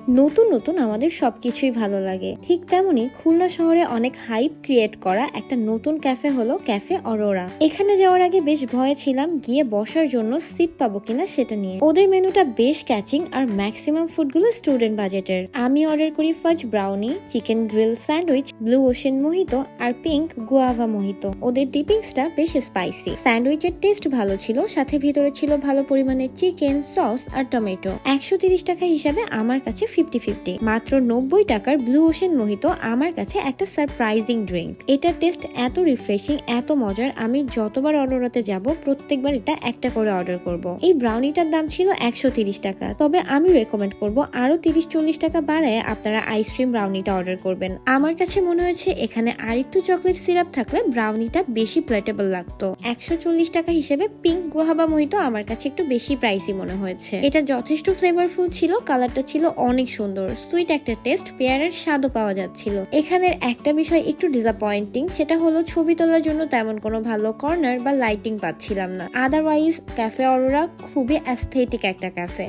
নতুন নতুন আমাদের সবকিছুই ভালো লাগে, ঠিক তেমনি খুলনা শহরে অনেক হাইপ ক্রিয়েট করা একটা নতুন ক্যাফে হলো ক্যাফে অরোরা। এখানে যাওয়ার আগে বেশ ভয়ে ছিলাম গিয়ে বসার জন্য সিট পাবো কিনা সেটা নিয়ে। ওদের মেনুটা বেশ ক্যাচিং আর ম্যাক্সিমাম ফুডগুলো স্টুডেন্ট বাজেটের। আমি অর্ডার করি fudge brownie, chicken grill sandwich, blue ocean mojito আর পিঙ্ক গুয়াভা মোহিতো। ওদের ডিপিংসটা বেশ স্পাইসি। স্যান্ডউইচের টেস্ট ভালো ছিল, সাথে ভিতরে ছিল ভালো পরিমাণে চিকেন, সস আর টমেটো। 130 টাকা হিসাবে আমার কাছে 50-50। মাত্র 90 টাকার ব্লু ওশেন মোহিতো আমার কাছে একটা সারপ্রাইজিং ড্রিঙ্ক। এটার টেস্ট এত রিফ্রেশিং, এত মজার, আমি যতবার অর্ডারতে যাব প্রত্যেকবার এটা একটা করে অর্ডার করব। এই ব্রাউনিটার দাম ছিল 130 টাকা, তবে আমি রেকমেন্ড করব আরো 30-40 টাকা বাড়ায় আপনারা আইসক্রিম ব্রাউনিটা অর্ডার করবেন। আমার কাছে মনে হয়েছে এখানে আরেকটু চকলেট সিরাপ থাকলে ব্রাউনিটা বেশি প্লেটেবল লাগতো। 140 টাকা হিসেবে পিঙ্ক গুয়াভা মোহিতো আমার কাছে একটু বেশি প্রাইসি মনে হয়েছে। এটা যথেষ্ট ফ্লেভারফুল ছিল, কালারটা ছিল অনেক সুন্দর, সুইট একটা টেস্ট, পেয়ারের স্বাদও পাওয়া যাচ্ছিল। এখানের একটা বিষয় একটু ডিসঅ্যাপয়েন্টিং, সেটা হলো ছবি তোলার জন্য তেমন কোনো ভালো কর্নার বা লাইটিং পাচ্ছিলাম না। আদারওয়াইজ ক্যাফে অরোরা খুবই অ্যাস্থেটিক একটা ক্যাফে।